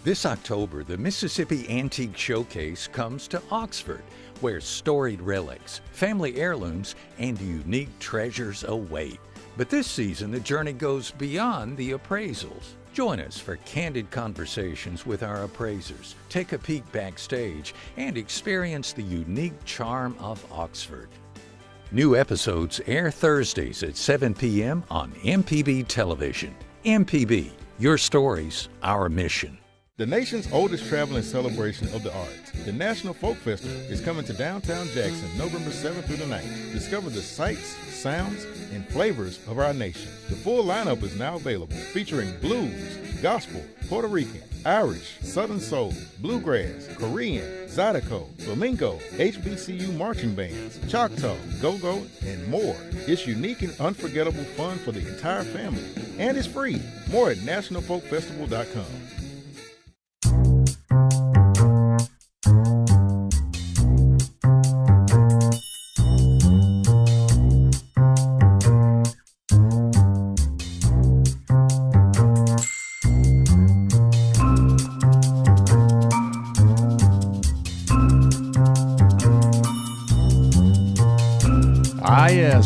This October, the Mississippi Antique Showcase comes to Oxford, where storied relics, family heirlooms, and unique treasures await. But this season, the journey goes beyond the appraisals. Join us for candid conversations with our appraisers, take a peek backstage, and experience the unique charm of Oxford. New episodes air Thursdays at 7 p.m. on MPB Television. MPB, your stories, our mission. The nation's oldest traveling celebration of the arts, the National Folk Festival, is coming to downtown Jackson November 7th through the 9th. Discover the sights, sounds, and flavors of our nation. The full lineup is now available, featuring blues, gospel, Puerto Rican, Irish, Southern Soul, Bluegrass, Korean, Zydeco, Flamenco, HBCU marching bands, Choctaw, Go-Go, and more. It's unique and unforgettable fun for the entire family, and it's free. More at nationalfolkfestival.com.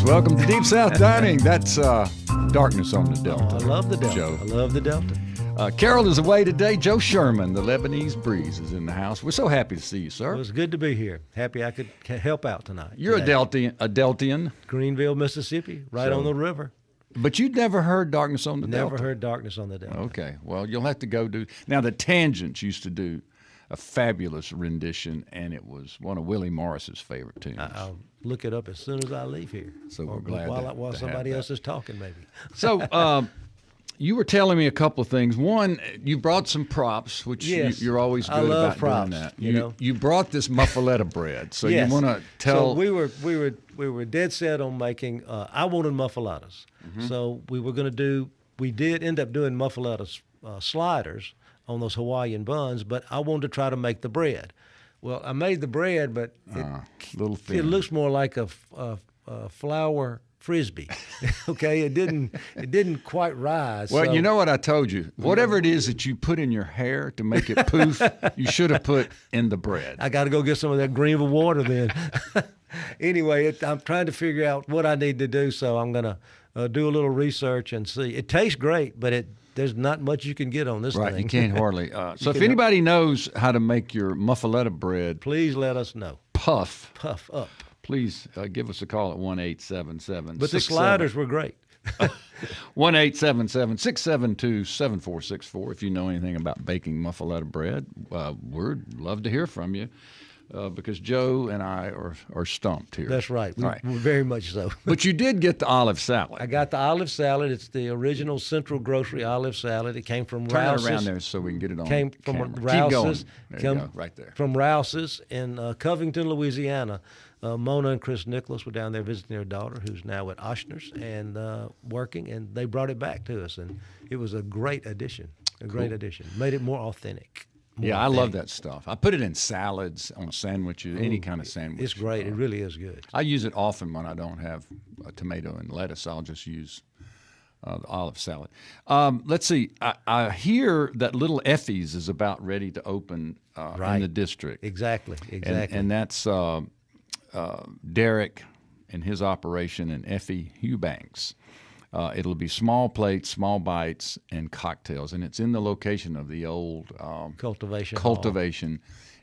Welcome to Deep South Dining. That's Darkness on the Delta. I love the Delta. Joe. I love the Delta. Carol is away today. Joe Sherman, the Lebanese Breeze, is in the house. We're so happy to see you, sir. It was good to be here. Happy I could help out tonight. You're today. a Deltian. Greenville, Mississippi, right on the river. But you'd never heard Darkness on the Delta? Never heard Darkness on the Delta. Okay. Well, you'll have to go do. Now, the Tangents used to do a fabulous rendition, and it was one of Willie Morris's favorite tunes. I'll look it up as soon as I leave here. So we're glad while to somebody have else is talking, maybe. So you were telling me a couple of things. One, you brought some props, which yes, you're always good I love about props, doing that. You know? You brought this muffaletta bread, so yes. you want to tell. So we were dead set on making. I wanted muffalettas, so we were going to do. We did end up doing muffaletta sliders on those Hawaiian buns, but I wanted to try to make the bread. Well, I made the bread, but little thin. It looks more like a flour frisbee. Okay, it didn't quite rise. Well, so. you know what I told you? Whatever it is that you put in your hair to make it poof, you should have put in the bread. I got to go get some of that Greenville water then. Anyway, I'm trying to figure out what I need to do, so I'm going to do a little research and see. It tastes great, but there's not much you can get on this right, thing. You can't hardly. So if anybody knows how to make your muffaletta bread, please let us know. Puff up. Please give us a call at 1-877. But the sliders were great. 1-877-672-7464. If you know anything about baking muffaletta bread, we'd love to hear from you. Because Joe and I are stumped here. That's right. We're very much so. But you did get the olive salad. I got the olive salad. It's the original Central Grocery olive salad. It came from Turn Rouse's. it around there so we can get it on Came from camera. Rouse's. Keep going. There you go, right there. From Rouse's in Covington, Louisiana. Mona and Chris Nicholas were down there visiting their daughter, who's now at Oshner's and working, and they brought it back to us, and it was a great addition. Great addition. Made it more authentic. I love that stuff. I put it in salads, on sandwiches, any kind of sandwich. It's great. It really is good. I use it often when I don't have a tomato and lettuce. I'll just use the olive salad. Let's see. I hear that Little Effie's is about ready to open in the district. Exactly. And that's Derek and his operation and Effie Eubanks. It'll be small plates, small bites, and cocktails. And it's in the location of the old cultivation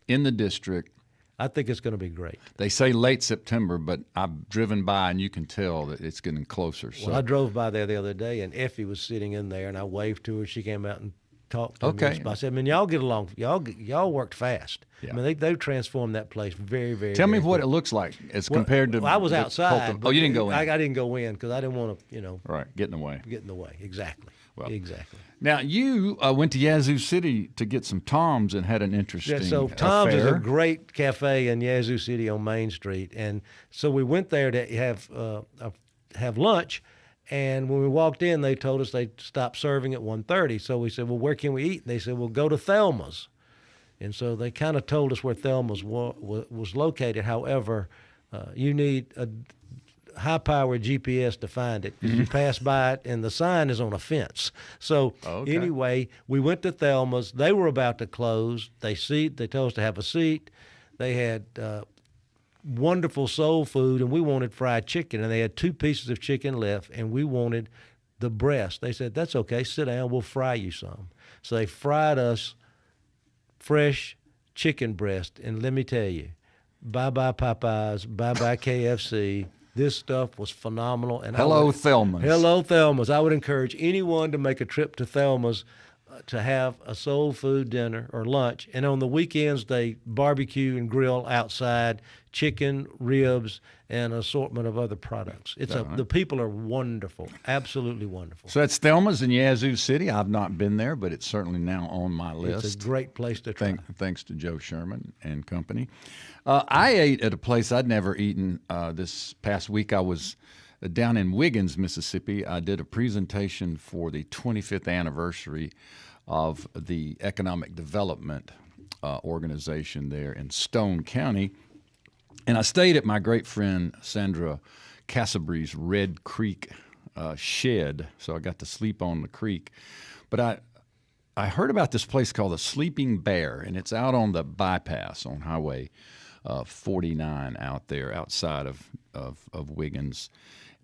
in the district. I think it's going to be great. They say late September, but I've driven by, and you can tell that it's getting closer. Well, I drove by there the other day, and Effie was sitting in there, and I waved to her. She came out and talked to me. I said, man, y'all get along. Y'all worked fast. Yeah. I mean, they've transformed that place very, very. Tell me what it looks like as compared to. Well, I was outside. You didn't go in. I didn't go in because I didn't want to, Right, get in the way. Exactly. Well, exactly. Now, you went to Yazoo City to get some Toms and had an interesting so Toms affair. is a great cafe in Yazoo City on Main Street. And so we went there to have lunch. And when we walked in, they told us they stopped serving at 1:30. So we said, well, where can we eat? And they said, well, go to Thelma's. And so they kind of told us where Thelma's was located. However, you need high-powered GPS to find it because you pass by it and the sign is on a fence. So anyway, we went to Thelma's. They were about to close. They told us to have a seat. They had wonderful soul food, and we wanted fried chicken, and they had 2 pieces of chicken left, and we wanted the breast. They said, that's okay, sit down, we'll fry you some. So they fried us fresh chicken breast, and let me tell you, bye-bye Popeyes, bye-bye KFC. This stuff was phenomenal. And Hello, Thelma's. Hello, Thelma's. I would encourage anyone to make a trip to Thelma's to have a soul food dinner or lunch. And on the weekends, they barbecue and grill outside, chicken, ribs, and an assortment of other products. The people are wonderful, absolutely wonderful. So that's Thelma's in Yazoo City. I've not been there, but it's certainly now on my list. It's a great place to try. Thanks to Joe Sherman and company. I ate at a place I'd never eaten this past week. I was down in Wiggins, Mississippi. I did a presentation for the 25th anniversary of the Economic Development organization there in Stone County. And I stayed at my great friend Sandra Casabre's Red Creek shed, so I got to sleep on the creek. But I heard about this place called the Sleeping Bear, and it's out on the bypass on Highway 49 out there outside of Wiggins.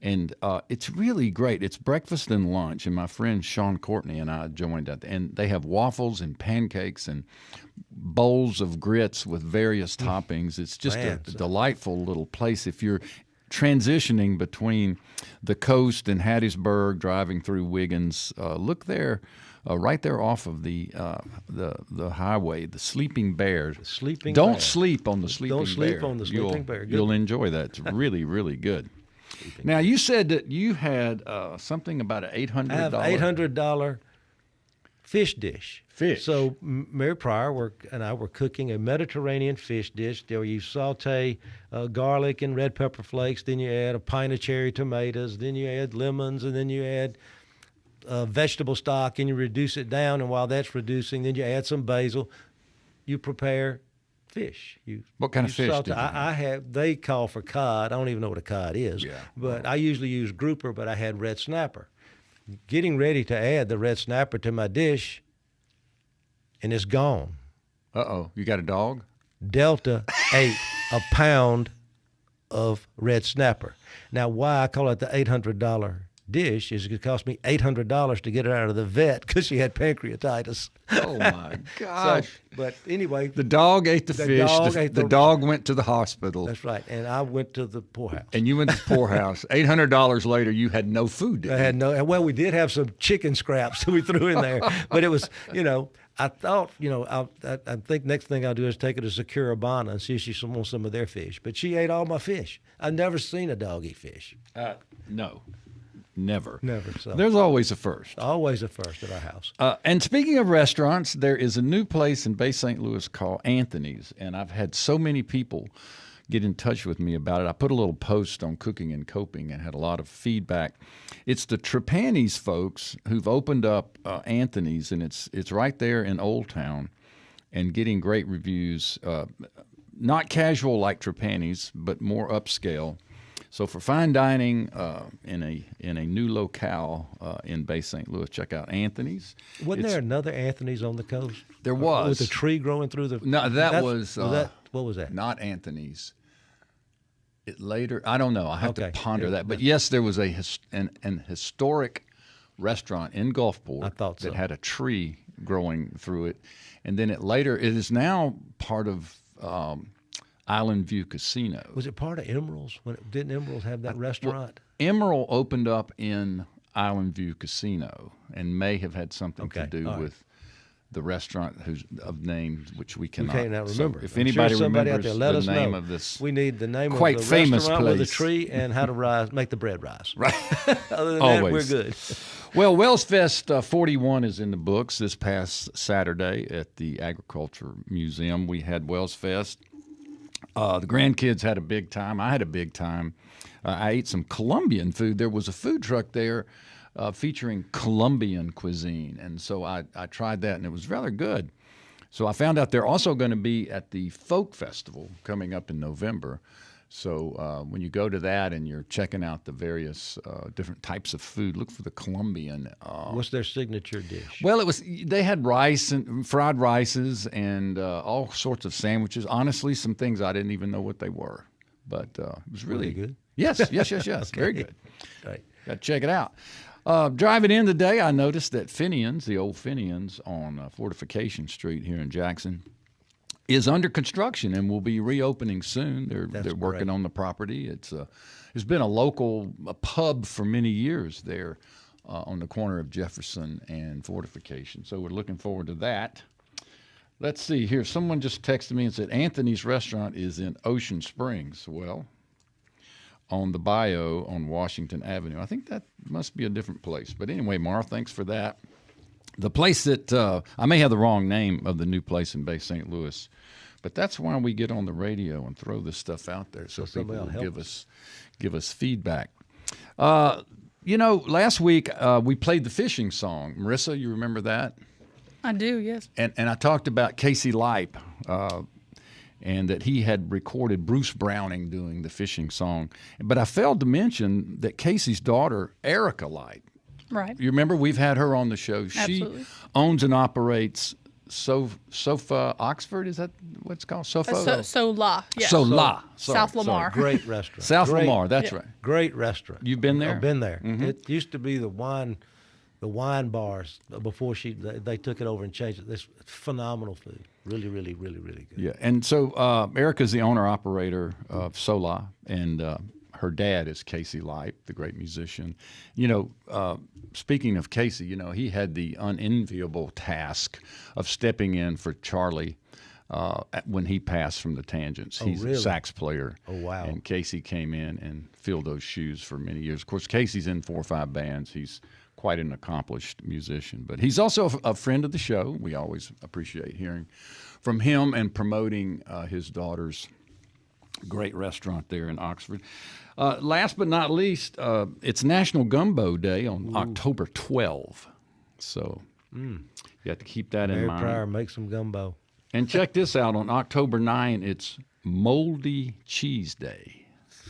And it's really great. It's breakfast and lunch, and my friend Sean Courtney and I joined that. And they have waffles and pancakes and bowls of grits with various toppings. It's just a delightful little place. If you're transitioning between the coast and Hattiesburg, driving through Wiggins, look there. Right there off of the highway, the Sleeping Bear. Don't sleep on the Sleeping Bear. Don't sleep on the Sleeping Bear. You'll enjoy that. It's really, really good. Now, you said that you had something about an $800. I have an $800 fish dish. Fish. So Mary Pryor and I were cooking a Mediterranean fish dish. There you saute garlic and red pepper flakes. Then you add a pint of cherry tomatoes. Then you add lemons, and then you add vegetable stock, and you reduce it down. And while that's reducing, then you add some basil. You prepare fish. What kind of fish do you they call for cod. I don't even know what a cod is. Yeah. But I usually use grouper, but I had red snapper. Getting ready to add the red snapper to my dish, and it's gone. Uh-oh. You got a dog? Delta ate a pound of red snapper. Now, why I call it the $800 dish is it cost me $800 to get her out of the vet because she had pancreatitis. Oh my gosh! But anyway, the dog ate the fish. The dog went to the hospital. That's right, and I went to the poorhouse. And you went to the poorhouse. $800 later, you had no food. I had no. Well, we did have some chicken scraps that we threw in there, but it was, I thought, I think next thing I'll do is take her to Securabana and see if she wants some of their fish. But she ate all my fish. I've never seen a dog eat fish. No. Never. So. There's always a first. Always a first at our house. And speaking of restaurants, there is a new place in Bay St. Louis called Anthony's, and I've had so many people get in touch with me about it. I put a little post on Cooking and Coping and had a lot of feedback. It's the Trapani's folks who've opened up Anthony's, and it's right there in Old Town, and getting great reviews. Not casual like Trapani's, but more upscale. So for fine dining in a new locale in Bay St. Louis, check out Anthony's. Wasn't there another Anthony's on the coast? There was. With a tree growing through the... No, what was that? Not Anthony's. I don't know. I have to ponder that. But yes, there was an historic restaurant in Gulfport that had a tree growing through it. And then it is now part of... Island View Casino. Was it part of Emerald's? Didn't Emerald's have that restaurant? Well, Emerald opened up in Island View Casino and may have had something to do with the restaurant of names which we cannot remember. So if anybody remembers the name of this, we need the name quite of the famous restaurant place with the tree and how to make the bread rise. Right. Other than Always. that, we're good. Well, Wells Fest 41 is in the books this past Saturday at the Agriculture Museum. We had Wells Fest. The grandkids had a big time. I had a big time. I ate some Colombian food. There was a food truck there featuring Colombian cuisine, and so I tried that, and it was rather good. So I found out they're also going to be at the Folk Festival coming up in November. So when you go to that and you're checking out the various different types of food, look for the Colombian. What's their signature dish? Well, they had rice and fried rices and all sorts of sandwiches. Honestly, some things I didn't even know what they were, but it was really good. Yes, okay. Very good. Right. Got to check it out. Driving in today, I noticed that Finian's, the old Finian's on Fortification Street here in Jackson, is under construction and will be reopening soon. They're working on the property. It's been a pub for many years there on the corner of Jefferson and Fortification. So we're looking forward to that. Let's see here. Someone just texted me and said Anthony's Restaurant is in Ocean Springs. Well, on the Bayou on Washington Avenue. I think that must be a different place. But anyway, Mara, thanks for that. The place that I may have the wrong name of the new place in Bay St. Louis, but that's why we get on the radio and throw this stuff out there so people will give us feedback. Last week we played the fishing song. Marissa, you remember that? I do, yes. And I talked about Casey Lipe and that he had recorded Bruce Browning doing the fishing song. But I failed to mention that Casey's daughter, Erica Lipe, right. You remember we've had her on the show. Absolutely. She owns and operates Sofa Oxford. Is that what it's called? Sofa? Sola. Yes. Sola. South Lamar. Great restaurant. South Lamar. That's right. Great restaurant. You've been there? I've been there. Mm-hmm. It used to be the wine bars before they took it over and changed it. This phenomenal food. Really, really, really, really good. Yeah. And so Erica's the owner operator of Sola, and her dad is Casey Lipe, the great musician. Speaking of Casey, he had the unenviable task of stepping in for Charlie when he passed from the Tangents. He's really? a sax player. Oh, wow. And Casey came in and filled those shoes for many years. Of course, Casey's in 4 or 5 bands. He's quite an accomplished musician. But he's also a friend of the show. We always appreciate hearing from him and promoting his daughter's great restaurant there in Oxford. Last but not least, it's National Gumbo Day on October 12. So you have to keep that in mind. Mayor Pryor, make some gumbo. And check this out. On October 9, it's Moldy Cheese Day.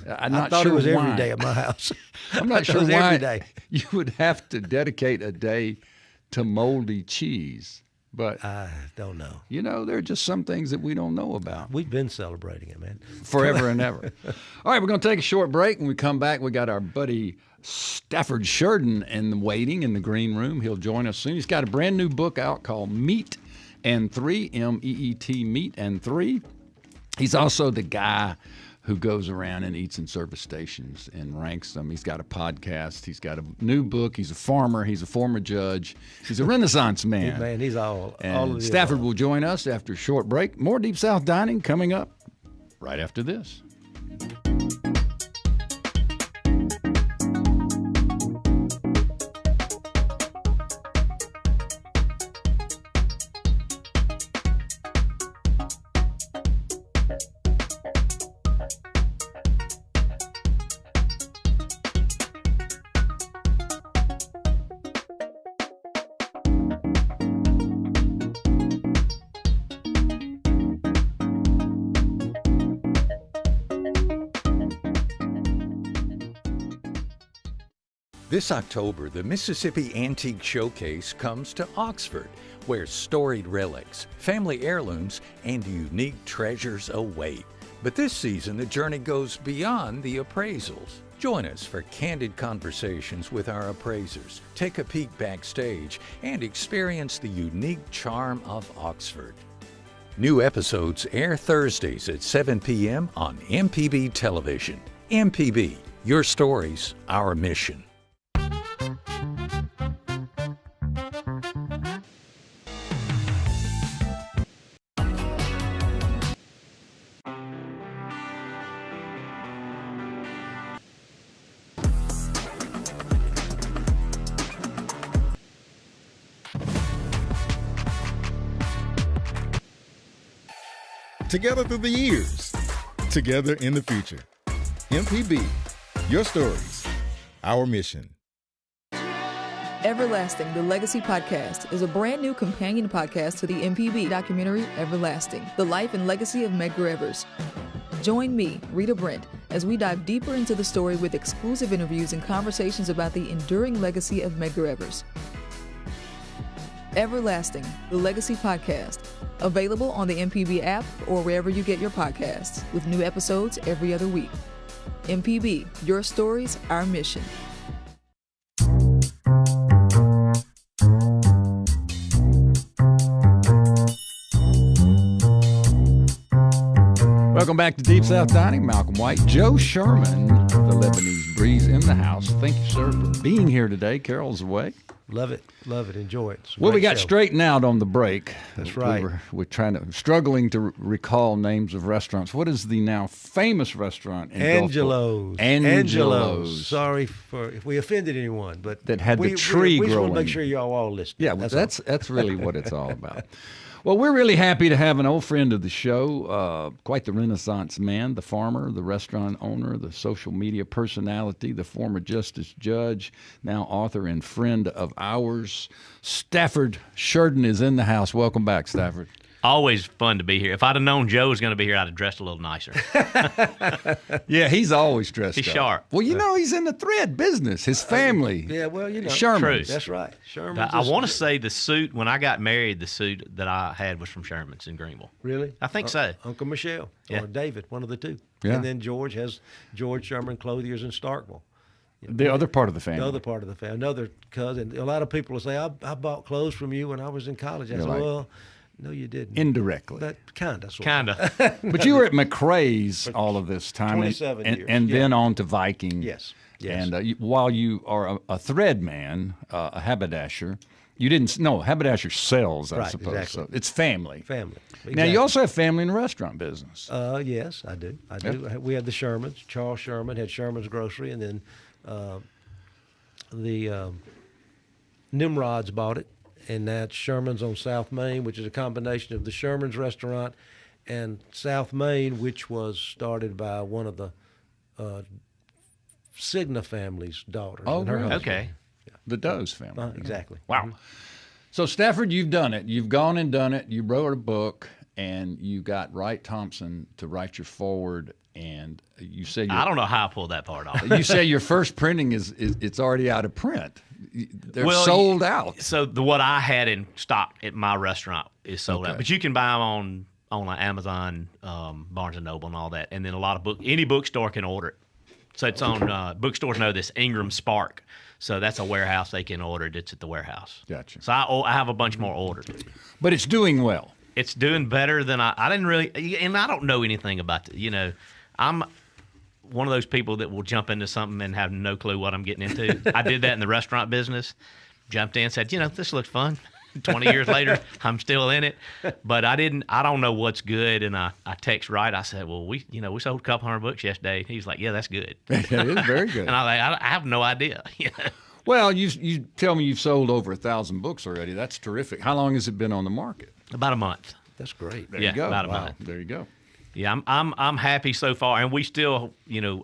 I thought it was every day at my house. I'm not sure why every day. You would have to dedicate a day to moldy cheese. But I don't know. There are just some things that we don't know about. We've been celebrating it, man. Forever and ever. All right, we're going to take a short break. When we come back, we got our buddy Stafford Shurden waiting in the green room. He'll join us soon. He's got a brand new book out called Meat and Three, M-E-E-T, Meat and Three. He's also the guy who goes around and eats in service stations and ranks them. He's got a podcast. He's got a new book. He's a farmer. He's a former judge. He's a Renaissance man. Man, he's all and of Stafford will join us after a short break. More Deep South Dining coming up right after this. This October, the Mississippi Antique Showcase comes to Oxford, where storied relics, family heirlooms, and unique treasures await. But this season, the journey goes beyond the appraisals. Join us for candid conversations with our appraisers, take a peek backstage, and experience the unique charm of Oxford. New episodes air Thursdays at 7 p.m. on MPB Television. MPB, your stories, our mission. Together through the years, together in the future. MPB, your stories, our mission. Everlasting, the Legacy Podcast, is a brand new companion podcast to the MPB documentary Everlasting, the life and legacy of Medgar Evers. Join me, Rita Brent, as we dive deeper into the story with exclusive interviews and conversations about the enduring legacy of Medgar Evers. Everlasting, the Legacy Podcast, available on the MPB app or wherever you get your podcasts, with new episodes every other week. MPB, your stories, our mission. Welcome back to Deep South Dining. Malcolm White, Joe Sherman, the Lebanese Breeze in the house. Thank you, sir, for being here today. Carol's away. Love it, enjoy it. Well, we got show. straightened out on the break. That's right. We're struggling to recall names of restaurants. What is the now famous restaurant in Angelo's. Gulfport? Angelo's. Sorry if we offended anyone, but that had the tree we just growing. want to make sure y'all all listening. Yeah, that's really what it's all about. Well, we're really happy to have an old friend of the show, quite the Renaissance man, the farmer, the restaurant owner, the social media personality, the former justice judge, now author and friend of ours. Stafford Shurden is in the house. Welcome back, Stafford. Always fun to be here. If I'd have known Joe was going to be here, I'd have dressed a little nicer. Yeah, he's always dressed He's up. sharp. Well, he's in the thread business. His family. Yeah, well, Sherman's. That's right. Sherman's. I want to say the suit, when I got married, the suit that I had was from Sherman's in Greenville. Really? I think so. Uncle Michelle or David, one of the two. Yeah. And then George has George Sherman Clothiers in Starkville. The other part of the family. The other part of the family. Another cousin. A lot of people will say, I bought clothes from you when I was in college. I said, well, no, you didn't. Indirectly. But kind of. Kind of. But you were at McRae's all of this time. 27 years. And then on to Viking. Yes. And while you are a thread man, a haberdasher, you didn't. No, haberdasher sells, I suppose. Exactly. So it's family. Family. Exactly. Now, you also have family in the restaurant business. Yes, I do. We had the Shermans. Charles Sherman had Sherman's Grocery, and then the Nimrods bought it. And that's Sherman's on South Main, which is a combination of the Sherman's restaurant and South Main, which was started by one of the Cigna family's daughters. Oh, and her really? husband. Okay. The Doe's family. Exactly. Wow. Mm-hmm. So, Stafford, you've done it. You've gone and done it. You wrote a book, and you got Wright Thompson to write your foreword. And you say I don't know how I pulled that part off. you say your first printing is it's already out of print. They're sold out. So what I had in stock at my restaurant is sold out, but you can buy them on like Amazon, Barnes and Noble, and all that. And then any bookstore can order it. So it's on bookstores know this Ingram Spark. So that's a warehouse they can order it. It's at the warehouse. Gotcha. So I have a bunch more ordered. But it's doing well. It's doing better than I didn't really, and I don't know anything about it. I'm one of those people that will jump into something and have no clue what I'm getting into. I did that in the restaurant business. Jumped in, said, this looks fun. 20 years later, I'm still in it. But I don't know what's good. And I text Wright. I said, well, we sold a couple hundred books yesterday. He's like, yeah, that's good. It is very good. And I was like, I have no idea. Well, you tell me you've sold over 1,000 books already. That's terrific. How long has it been on the market? About a month. That's great. There you go. About a month. There you go. Yeah, I'm happy so far, and we still,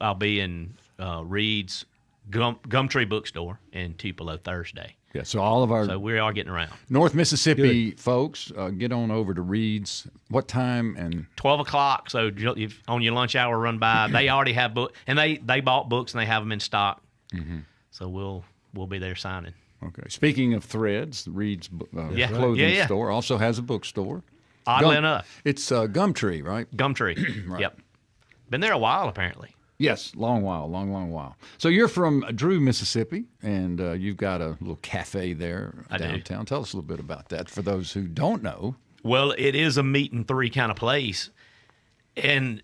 I'll be in Reed's Gumtree Bookstore in Tupelo Thursday. Yeah, so we are getting around. North Mississippi folks, get on over to Reed's. What time? And 12 o'clock. So on your lunch hour, run by. They already have books, and they bought books and they have them in stock. Mm-hmm. So we'll be there signing. Okay. Speaking of threads, Reed's clothing store also has a bookstore. Oddly enough. It's Gumtree, right? Gumtree. Right. Yep. Been there a while, apparently. Yes, long while. So you're from Drew, Mississippi, and you've got a little cafe there downtown. Tell us a little bit about that for those who don't know. Well, it is a meat and three kind of place. And,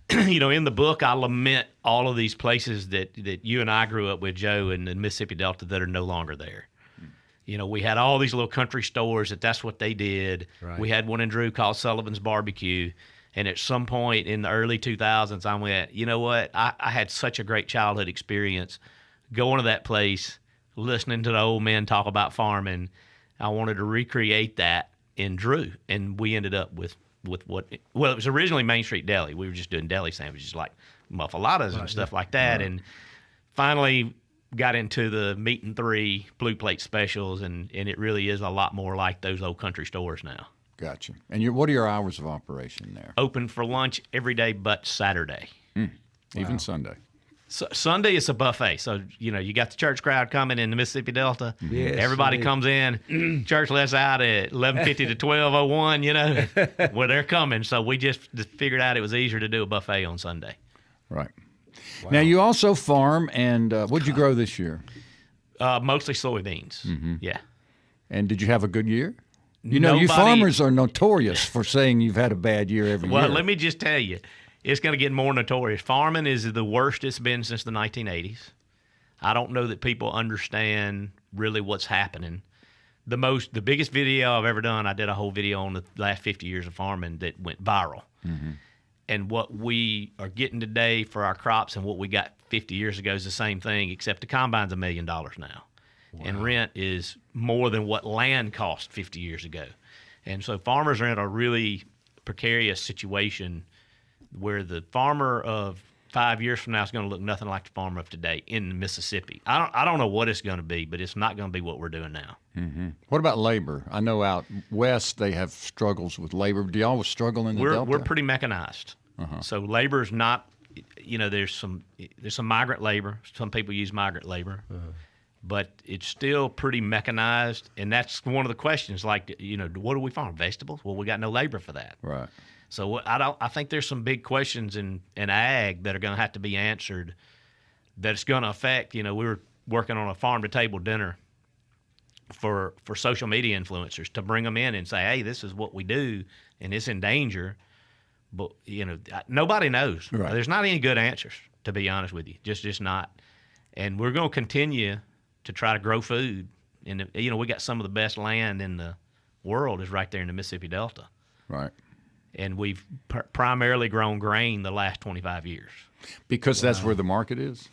in the book, I lament all of these places that you and I grew up with, Joe, in the Mississippi Delta that are no longer there. We had all these little country stores that's what they did. Right. We had one in Drew called Sullivan's Barbecue. And at some point in the early 2000s, I went, you know what? I had such a great childhood experience going to that place, listening to the old men talk about farming. I wanted to recreate that in Drew. And we ended up with what – it was originally Main Street Deli. We were just doing deli sandwiches like muffaladas and stuff like that. Right. And finally – got into the meat and three blue plate specials, and it really is a lot more like those old country stores now. Gotcha. And what are your hours of operation there? Open for lunch every day but Saturday. Even Sunday. So Sunday is a buffet. So, you got the church crowd coming in the Mississippi Delta. Yes, Everybody indeed. comes in. Church lets out at 11:50 to 12:01, Well, they're coming. So we just figured out it was easier to do a buffet on Sunday. Right. Now, you also farm, and what'd you grow this year? Mostly soybeans. Yeah. And did you have a good year? You Nobody- farmers are notorious for saying you've had a bad year every year. Well, let me just tell you, it's going to get more notorious. Farming is the worst it's been since the 1980s. I don't know that people understand really what's happening. The biggest video I've ever done, I did a whole video on the last 50 years of farming that went viral. And what we are getting today for our crops and what we got 50 years ago is the same thing, except the combine's $1 million now. Wow. And rent is more than what land cost 50 years ago. And so farmers are in a really precarious situation where the farmer of 5 years from now is going to look nothing like the farmer of today in Mississippi. I don't know what it's going to be, but it's not going to be what we're doing now. What about labor? I know out west they have struggles with labor. Do y'all struggle in the Delta? We're pretty mechanized. So labor is not, there's some migrant labor. Some people use migrant labor. But it's still pretty mechanized, and that's one of the questions. Like, what do we farm? Vegetables? Well, we got no labor for that. Right. So I think there's some big questions in ag that are going to have to be answered. That it's going to affect. We were working on a farm to table dinner for social media influencers to bring them in and say, hey, this is what we do, and it's in danger. But nobody knows. Right. There's not any good answers, to be honest with you. Just not. And we're going to continue to try to grow food. And we got some of the best land in the world is right there in the Mississippi Delta. Right. And we've primarily grown grain the last 25 years. Because that's where the market is?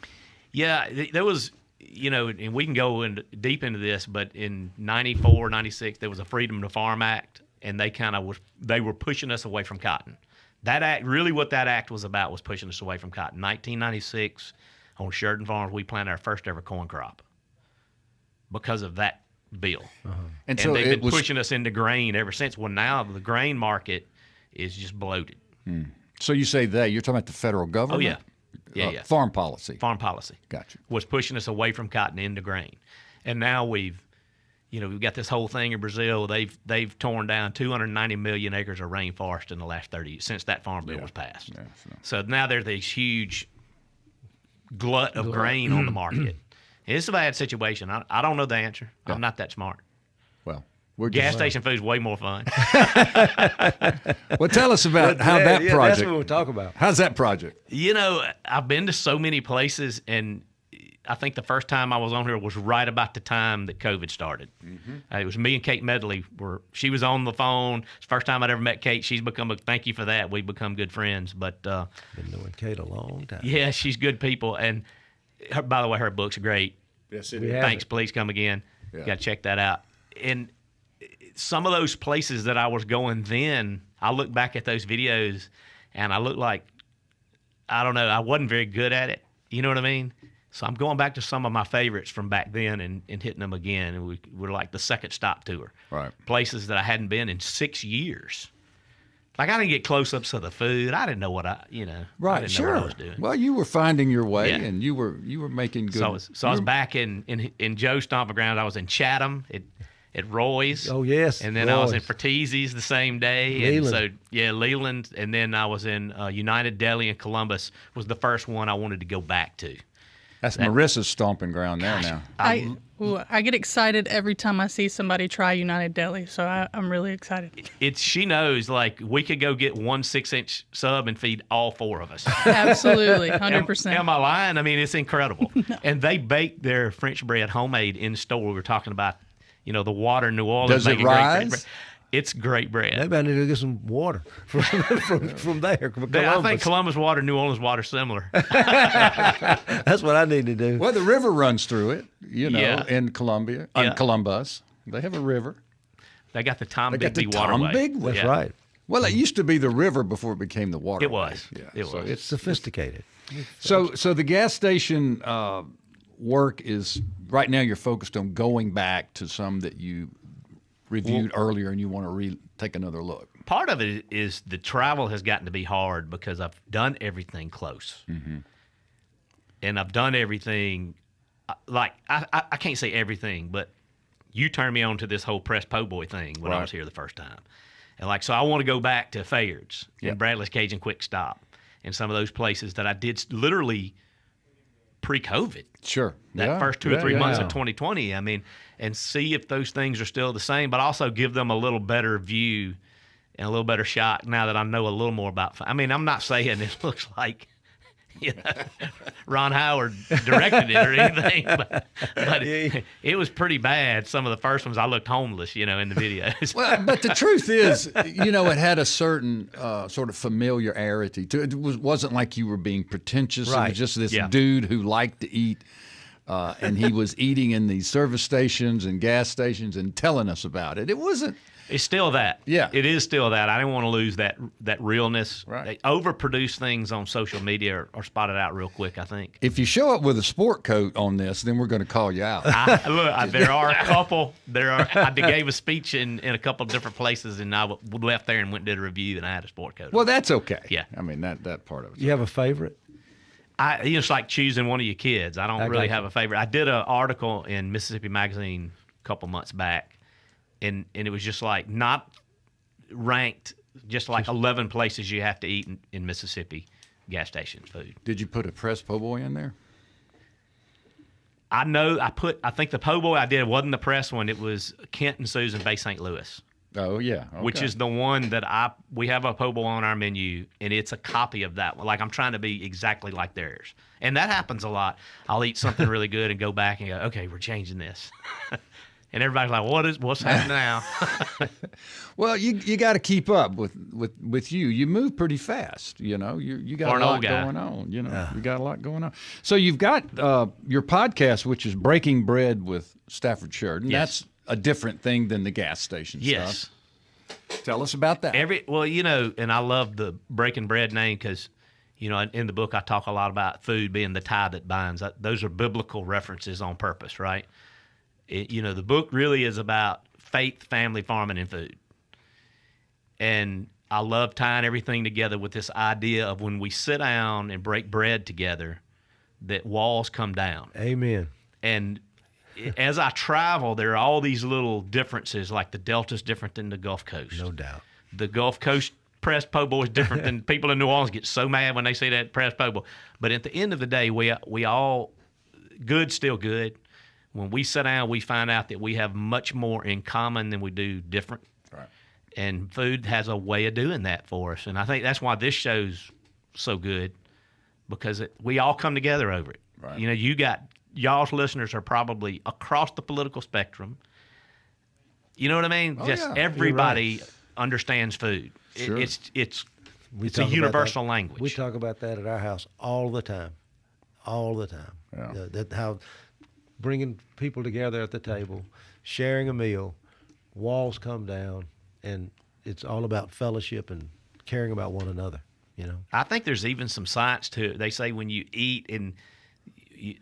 Yeah, there was, and we can go deep into this, but in 94, 96, there was a Freedom to Farm Act, and they were pushing us away from cotton. That act, really what that act was about was pushing us away from cotton. 1996, on Shurden Farms, we planted our first ever corn crop because of that bill. And so they've been pushing us into grain ever since. Well, now the grain market is just bloated. So you say that. You're talking about the federal government? Oh, yeah. Yeah. Farm policy. Farm policy. Gotcha. Was pushing us away from cotton into grain. And now we've got this whole thing in Brazil. They've torn down 290 million acres of rainforest in the last 30 years since that farm bill was passed. Yeah, so now there's this huge glut of grain on the market. It's a bad situation. I don't know the answer. Yeah. I'm not that smart. Well, gas station food's way more fun. Well, tell us about how that project. That's what we'll talk about. How's that project? I've been to so many places, and I think the first time I was on here was right about the time that COVID started. It was me and Kate Medley. She was on the phone. It's the first time I'd ever met Kate. She's become thank you for that. We've become good friends. But been knowing Kate a long time. Yeah, she's good people. And by the way, her book's great. Yes, it is. Thanks, Please Come Again. Yeah. Got to check that out. And some of those places that I was going then, I look back at those videos, and I look like, I don't know, I wasn't very good at it. You know what I mean? So I'm going back to some of my favorites from back then and hitting them again. And we're like the second stop tour. Right. Places that I hadn't been in 6 years. Like, I didn't get close-ups of the food. I didn't know what Right, I didn't know what I was doing. Well, you were finding your way, and you were making good. So I was back in Joe's stomping ground. I was in Chatham at Roy's. Oh, yes. And then Roy's. I was in Fertizzi's the same day. Leland. And so, Leland. And then I was in United Deli in Columbus was the first one I wanted to go back to. That's Marissa's stomping ground there now. I get excited every time I see somebody try United Deli, so I'm really excited. She knows, like, we could go get 1 6-inch sub and feed all four of us. Absolutely, 100%. Am I lying? I mean, it's incredible. No. And they bake their French bread homemade in the store. We were talking about, the water in New Orleans. Does it rise? Great It's great bread. Maybe I need to get some water from there. I think Columbus water, New Orleans water, similar. That's what I need to do. Well, the river runs through it, in Columbia, Columbus. They have a river. They got the Tom Bigby waterway. That's right. Well, it used to be the river before it became the waterway. It was. Yeah. It was. So it's sophisticated. So the gas station work is right now. You're focused on going back to some that you reviewed earlier and you want to take another look? Part of it is the travel has gotten to be hard because I've done everything close. Mm-hmm. And I've done everything, like, I can't say everything, but you turned me on to this whole Press Po' Boy thing when I was here the first time. And, like, so I want to go back to Fayard's and Bradley's Cajun Quick Stop and some of those places that I did literally pre-COVID. Sure. That first 2 or 3 months of 2020, I mean, and see if those things are still the same, but also give them a little better view and a little better shot now that I know a little more about. I mean, I'm not saying it looks like, you know, Ron Howard directed it or anything, but it was pretty bad. Some of the first ones, I looked homeless, you know, in the videos. Well, but the truth is, you know, it had a certain sort of familiarity to it. Wasn't like you were being pretentious. It was just this dude who liked to eat, and he was eating in these service stations and gas stations and telling us about it. It wasn't. It's still that. Yeah. It is still that. I didn't want to lose that realness. Right. They overproduce things on social media or spot it out real quick, I think. If you show up with a sport coat on this, then we're going to call you out. There are a couple. I gave a speech in a couple of different places, and I left there and went and did a review, and I had a sport coat on. Well, that's okay. Yeah. I mean, that part of it. You have a favorite? It's like choosing one of your kids. I don't really have a favorite. I did an article in Mississippi Magazine a couple months back, and it was just like not ranked, just like 11 places you have to eat in Mississippi gas station food. Did you put a Press Po' Boy in there? I think the Po' Boy I did wasn't the press one. It was Kent and Susan Bay St. Louis. Oh, yeah. Okay. Which is the one that we have a Po' Boy on our menu, and it's a copy of that one. Like, I'm trying to be exactly like theirs. And that happens a lot. I'll eat something really good and go back and go, okay, we're changing this. And everybody's like, what's happening now? Well, you got to keep up with you. You move pretty fast, you know. You got a lot going on, you know. You got a lot going on. So you've got your podcast, which is Breaking Bread with Stafford Shurden. Yes. That's a different thing than the gas station stuff. Tell us about that. You know, and I love the Breaking Bread name because, you know, in the book I talk a lot about food being the tie that binds. Those are biblical references on purpose, right? You know, the book really is about faith, family, farming, and food. And I love tying everything together with this idea of when we sit down and break bread together, that walls come down. Amen. And as I travel, there are all these little differences, like the Delta's different than the Gulf Coast. No doubt. The Gulf Coast Press Po' Boy is different than people in New Orleans get so mad when they see that Press Po' Boy. But at the end of the day, we all, good still good. When we sit down, we find out that we have much more in common than we do different. Right. And food has a way of doing that for us. And I think that's why this show's so good, because we all come together over it. Right. You know, y'all's listeners are probably across the political spectrum. You know what I mean? Everybody understands food. Sure. It's a universal language. We talk about that at our house all the time. All the time. Yeah. How bringing people together at the table, sharing a meal, walls come down, and it's all about fellowship and caring about one another, you know. I think there's even some science to it. They say when you eat and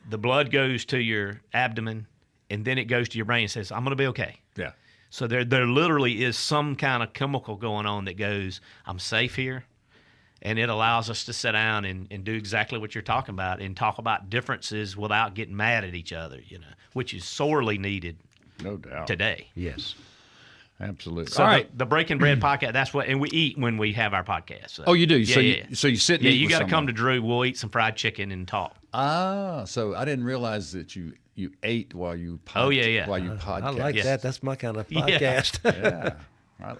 the blood goes to your abdomen and then it goes to your brain and says, I'm going to be okay. Yeah. So there literally is some kind of chemical going on that goes, I'm safe here. And it allows us to sit down and do exactly what you're talking about and talk about differences without getting mad at each other, you know, which is sorely needed. No doubt. Today. Yes. Absolutely. So all right. The Breaking Bread podcast, and we eat when we have our podcast. So. Oh, you do? Yeah, so you sit and eat you with got to someone. come to Drew. We'll eat some fried chicken and talk. So I didn't realize that you ate while you While you podcast. I like that. That's my kind of Yeah. podcast. Yeah.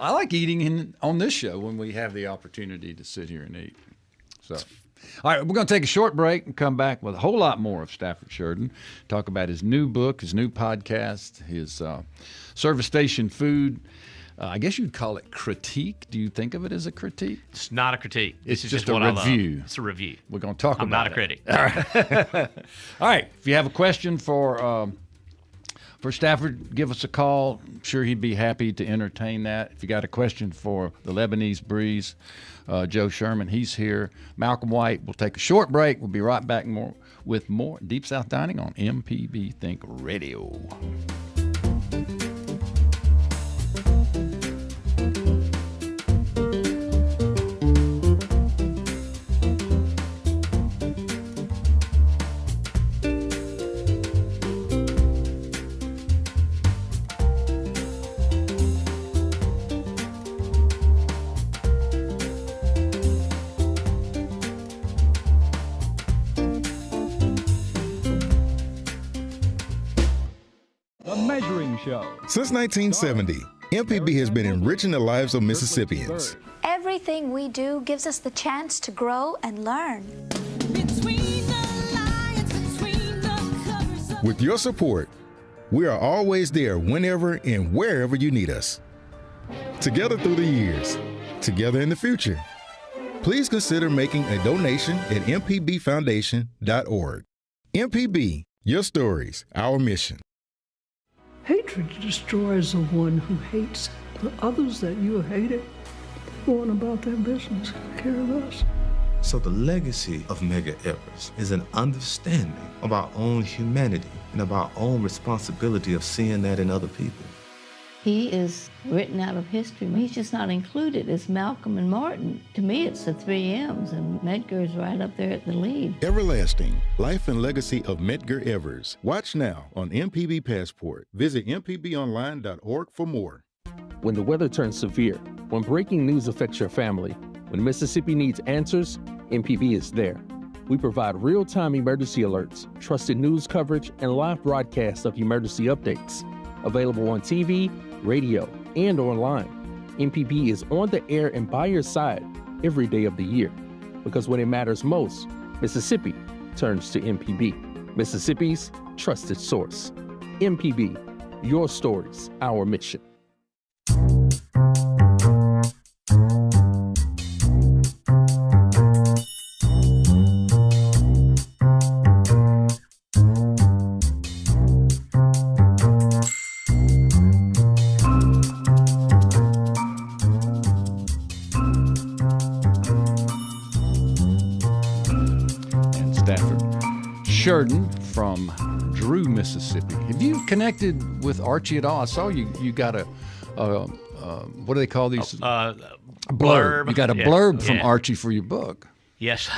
I like eating on this show when we have the opportunity to sit here and eat. So, all right, we're going to take a short break and come back with a whole lot more of Stafford Shurden, talk about his new book, his new podcast, his service station food. I guess you'd call it critique. Do you think of it as a critique? It's not a critique. It's This is just what a I love. review. It's a review. We're going to talk I'm about not a critic. All right. If you have a question for Stafford, give us a call. I'm sure he'd be happy to entertain that. If you got a question for the Lebanese Breeze, Joe Sherman, he's here. Malcolm White. We'll take a short break. We'll be right back with more Deep South Dining on MPB Think Radio. Morning Show. Since 1970, MPB has been enriching the lives of Mississippians. Everything we do gives us the chance to grow and learn. With your support, we are always there whenever and wherever you need us. Together through the years, together in the future. Please consider making a donation at mpbfoundation.org. MPB, your stories, our mission. Hatred destroys the one who hates. The others that you hated go on about their business, care of us. So the legacy of Medgar Evers is an understanding of our own humanity and of our own responsibility of seeing that in other people. He is written out of history. He's just not included as Malcolm and Martin. To me, it's the 3 M's, and Medgar is right up there at the lead. Everlasting, Life and Legacy of Medgar Evers. Watch now on MPB Passport. Visit mpbonline.org for more. When the weather turns severe, when breaking news affects your family, when Mississippi needs answers, MPB is there. We provide real-time emergency alerts, trusted news coverage, and live broadcasts of emergency updates. Available on TV, radio, and online. MPB is on the air and by your side every day of the year. Because when it matters most, Mississippi turns to MPB. Mississippi's trusted source. MPB, your stories, our mission. Stafford Shurden from Drew, Mississippi. Have you connected with Archie at all? I saw you got a what do they call these? Blurb. You got a blurb from Archie for your book. Yes.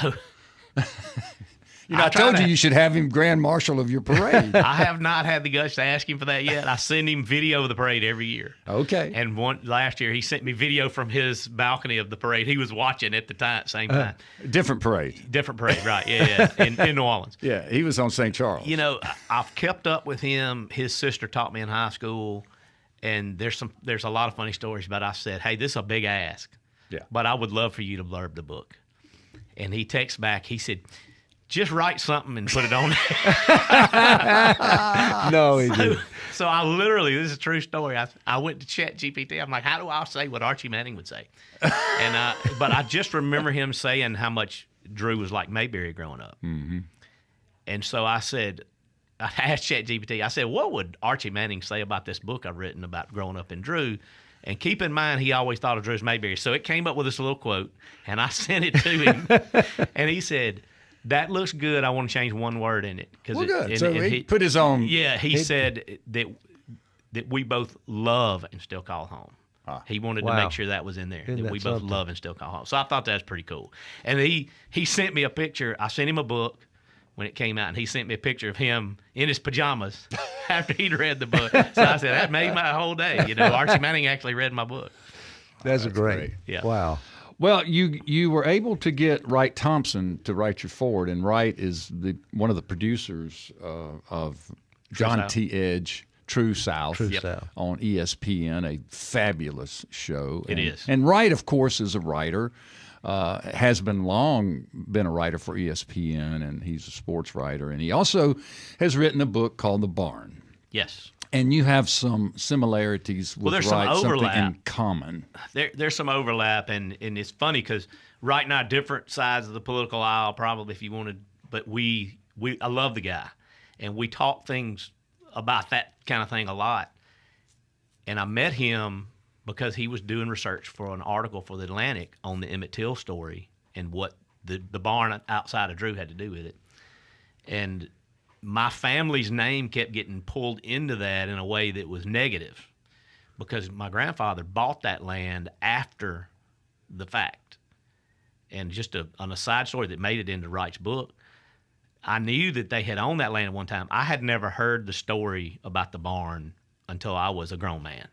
I told you should have him grand marshal of your parade. I have not had the guts to ask him for that yet. I send him video of the parade every year. Okay. And last year he sent me video from his balcony of the parade. He was watching at the same time. Different parade, right? Yeah, in New Orleans. Yeah, he was on St. Charles. You know, I've kept up with him. His sister taught me in high school, and there's a lot of funny stories. But I said, hey, this is a big ask. Yeah. But I would love for you to blurb the book. And he texts back. He said, just write something and put it on there. No, he didn't. So I literally, this is a true story. I went to ChatGPT. I'm like, how do I say what Archie Manning would say? And but I just remember him saying how much Drew was like Mayberry growing up. Mm-hmm. And so I asked ChatGPT, I said, what would Archie Manning say about this book I've written about growing up in Drew? And keep in mind, he always thought of Drew as Mayberry. So it came up with this little quote, and I sent it to him. And he said, that looks good. I want to change one word in it. Well, good. So he put his own. Yeah, he said that we both love and still call home. He wanted to make sure that was in there, that we both love and still call home. So I thought that was pretty cool. And he sent me a picture. I sent him a book when it came out, and he sent me a picture of him in his pajamas after he'd read the book. So I said, that made my whole day. You know, Archie Manning actually read my book. That's great. Yeah. Wow. Well, you were able to get Wright Thompson to write your foreword, and Wright is one of the producers of John T. Edge, True South, on ESPN, a fabulous show. It is. And Wright, of course, is a writer, has long been a writer for ESPN, and he's a sports writer. And he also has written a book called The Barn. Yes. And you have some similarities with Wright, something in common. There's some overlap, and it's funny because Wright and I are different sides of the political aisle, probably, if you wanted. But I love the guy, and we talk things about that kind of thing a lot. And I met him because he was doing research for an article for the Atlantic on the Emmett Till story and what the barn outside of Drew had to do with it. And my family's name kept getting pulled into that in a way that was negative because my grandfather bought that land after the fact. And just on a side story that made it into Wright's book, I knew that they had owned that land at one time. I had never heard the story about the barn until I was a grown man.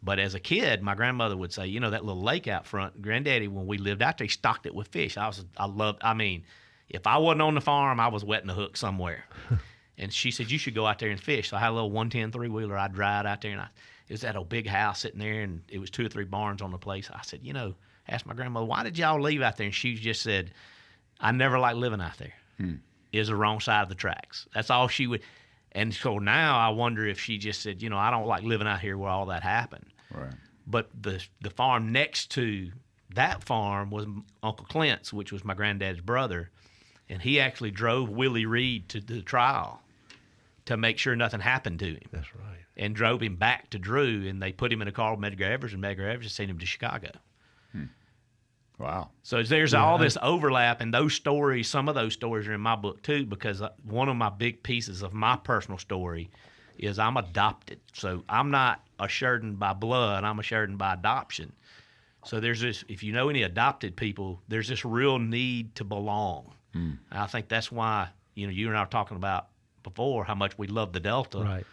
But as a kid, my grandmother would say, you know, that little lake out front, Granddaddy, when we lived out there, he stocked it with fish. If I wasn't on the farm, I was wetting a hook somewhere. And she said, you should go out there and fish. So I had a little 110 3-wheeler. I drive out there, and it was that old big house sitting there, and it was 2 or 3 barns on the place. I said, asked my grandmother, why did y'all leave out there? And she just said, I never liked living out there. It was the wrong side of the tracks. That's all she would. And so now I wonder if she just said, I don't like living out here where all that happened. Right. But the farm next to that farm was Uncle Clint's, which was my granddad's brother. And he actually drove Willie Reed to the trial to make sure nothing happened to him. That's right. And drove him back to Drew, and they put him in a car with Medgar Evers, and Medgar Evers sent him to Chicago. Wow. So there's all this overlap, and those stories, some of those stories are in my book too, because one of my big pieces of my personal story is I'm adopted. So I'm not a Shurden by blood, I'm a Shurden by adoption. So there's this, if you know any adopted people, there's this real need to belong. And I think that's why, you and I were talking about before how much we love the Delta. Right.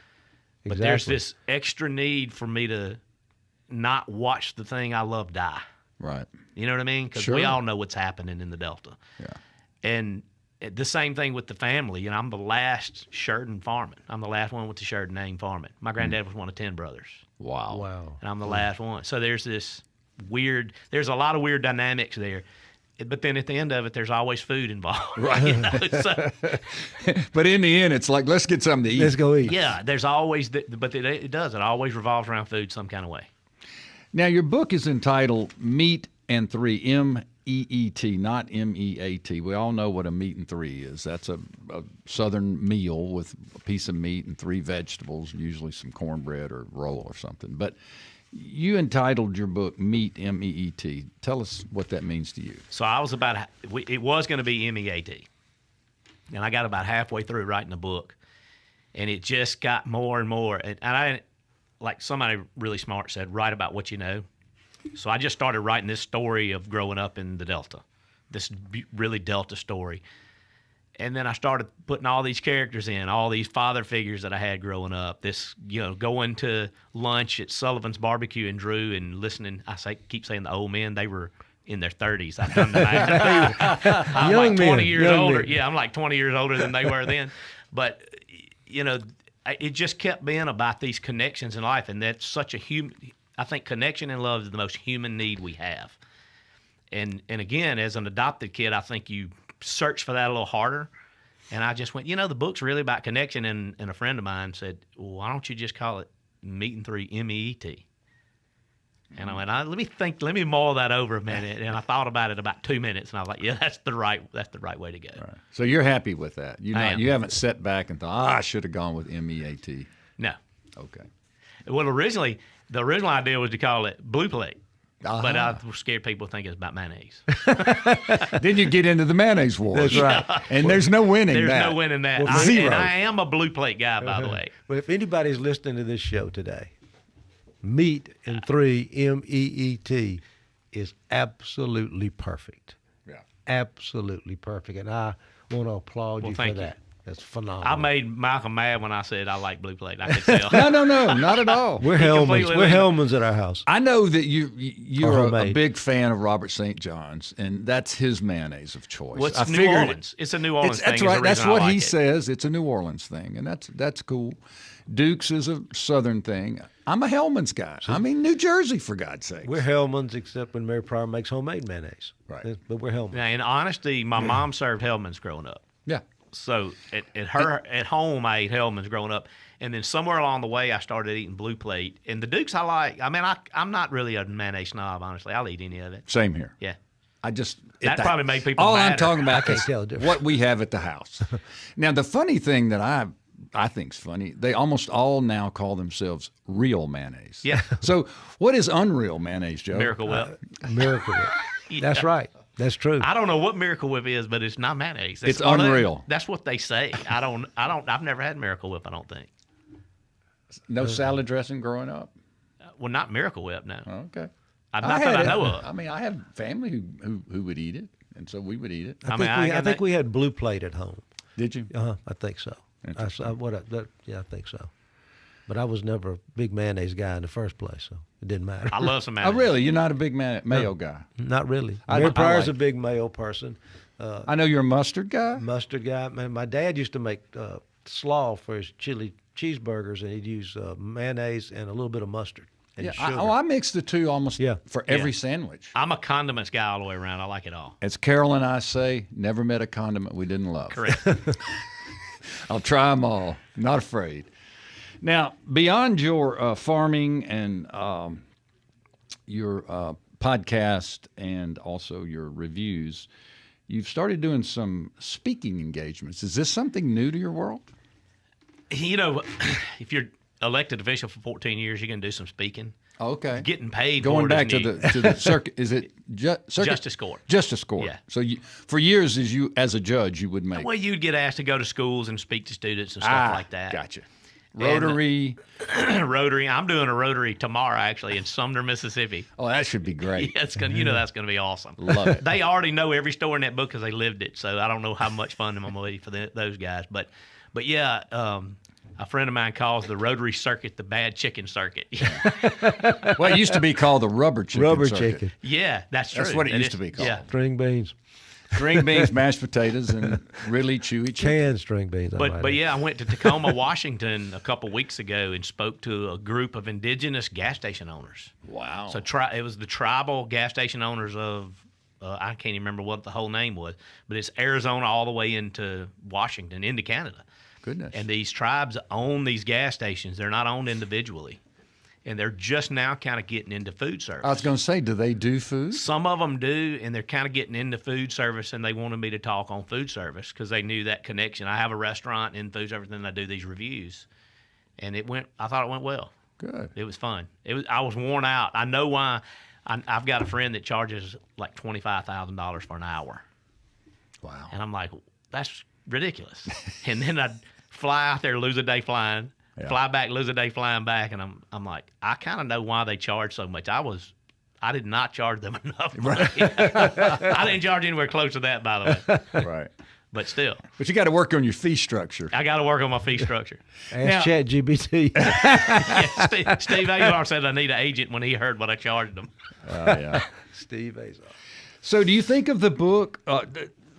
But there's this extra need for me to not watch the thing I love die. Right. You know what I mean? Because we all know what's happening in the Delta. Yeah. And the same thing with the family. I'm the last Shurden farming. I'm the last one with the Shurden name farming. My granddad was one of 10 brothers. Wow. And I'm the last one. So there's this there's a lot of weird dynamics there. But then at the end of it, there's always food involved. Right. So, but in the end, it's like, let's get something to eat. Let's go eat. Yeah, there's always, but it does. It always revolves around food some kind of way. Now, your book is entitled Meat and Three, M-E-E-T, not M-E-A-T. We all know what a meat and three is. That's a Southern meal with a piece of meat and 3 vegetables, usually some cornbread or roll or something. But you entitled your book Meat, M-E-E-T. Tell us what that means to you. So I was it was going to be M-E-A-T. And I got about halfway through writing the book. And it just got more and more. And I, like somebody really smart said, write about what you know. So I just started writing this story of growing up in the Delta, this really Delta story. And then I started putting all these characters in, all these father figures that I had growing up. This, going to lunch at Sullivan's Barbecue in Drew and listening. Keep saying the old men, they were in their 30s. I've done the math. I'm like 20 years older. Yeah, I'm like 20 years older than they were then. But, it just kept being about these connections in life. And that's such a I think connection and love is the most human need we have. And again, as an adopted kid, I think you search for that a little harder. And I just went, the book's really about connection. And a friend of mine said, well, why don't you just call it Meat and Three, M-E-E-T? And I went, let me mull that over a minute. And I thought about it about 2 minutes, and I was like, yeah, that's the right way to go. Right. So you're happy with that? You haven't sat back and thought, I should have gone with M-E-A-T. No. Okay. Well, the original idea was to call it Blue Plate. But I was scared people would think it's about mayonnaise. Then you get into the mayonnaise wars. That's right. Yeah. And there's no winning that. There's no winning that. Well, zero. And I am a Blue Plate guy, by the way. But if anybody's listening to this show today, Meat and Three, M-E-E-T, is absolutely perfect. Yeah. Absolutely perfect. And I want to applaud you for that. That's phenomenal. I made Malcolm mad when I said I like Blue Plate. I could tell. No, not at all. We're Hellmans. We're Hellmans at our house. I know that you're a big fan of Robert St. John's, and that's his mayonnaise of choice. Well, it's New Orleans. It's a New Orleans thing. That's right. That's what he says. It's a New Orleans thing, and that's cool. Duke's is a Southern thing. I'm a Hellman's guy. I mean, New Jersey, for God's sake. We're Hellman's, except when Mary Pryor makes homemade mayonnaise. Right. But we're Hellman's. Now, in honesty, my mom served Hellman's growing up. Yeah. So at home, I ate Hellman's growing up, and then somewhere along the way, I started eating Blue Plate. And the Dukes I like. I mean, I'm not really a mayonnaise snob, honestly. I'll eat any of it. Same here. Yeah. That probably made people all madder. I'm talking about is what we have at the house. Now, the funny thing that I think's funny, they almost all now call themselves real mayonnaise. Yeah. So what is unreal mayonnaise, Joe? Miracle Whip. Miracle Whip. Yeah. That's right. That's true. I don't know what Miracle Whip is, but it's not mayonnaise. It's unreal. That's what they say. I've never had Miracle Whip, I don't think. No salad dressing growing up? Well, not Miracle Whip, no. Okay. Not that I know of. I mean, I have family who would eat it, and so we would eat it. I think we had Blue Plate at home. Did you? I think so. I think so. But I was never a big mayonnaise guy in the first place, so it didn't matter. I love some mayonnaise. Oh, really? You're not a big mayo guy? Not really. Mary Pryor's a big mayo person. I know you're a mustard guy. Mustard guy. Man, my dad used to make slaw for his chili cheeseburgers, and he'd use mayonnaise and a little bit of mustard. And Yeah, sugar. I mix the two almost for every sandwich. I'm a condiments guy all the way around. I like it all. As Carol and I say, never met a condiment we didn't love. Correct. I'll try them all. Not afraid. Now, beyond your farming and your podcast and also your reviews, you've started doing some speaking engagements. Is this something new to your world? You know, if you're elected official for 14 years, you're going to do some speaking. Okay. Getting paid Going for it back is to new. the circuit, is it circuit? Justice Court. Justice Court. Yeah. So for years, as a judge, you would make. Well, you'd get asked to go to schools and speak to students and stuff like that. Gotcha. Rotary. Rotary. I'm doing a Rotary tomorrow, actually, in Sumner, Mississippi. Oh, that should be great. Yeah, it's gonna, that's going to be awesome. Love it. They already know every store in that book because they lived it, so I don't know how much fun I'm going to be for those guys. But yeah, a friend of mine calls the Rotary Circuit the bad chicken circuit. Well, it used to be called the rubber chicken Rubber circuit. chicken. Yeah, that's true. That's what it used to be called. Yeah. String beans. String beans, mashed potatoes, and really chewy chicken. Canned string beans. But yeah, I went to Tacoma, Washington a couple weeks ago and spoke to a group of indigenous gas station owners. Wow. So it was the tribal gas station owners of, I can't even remember what the whole name was, but it's Arizona all the way into Washington, into Canada. Goodness. And these tribes own these gas stations. They're not owned individually. And they're just now kind of getting into food service. I was going to say, do they do food? Some of them do, and they're kind of getting into food service, and they wanted me to talk on food service because they knew that connection. I have a restaurant in food service, and I do these reviews. And I thought it went well. Good. It was fun. I was worn out. I know why. I've got a friend that charges like $25,000 for an hour. Wow. And I'm like, that's ridiculous. And then I'd fly out there, lose a day flying, fly back, lose a day flying back, and I'm like, I kind of know why they charge so much. I did not charge them enough money. I didn't charge anywhere close to that, by the way. Right. But still. But you got to work on your fee structure. I got to work on my fee structure. Ask ChatGPT. Yeah, Steve Azar said I need an agent when he heard what I charged him. Oh, yeah. Steve Azar. So do you think of the book,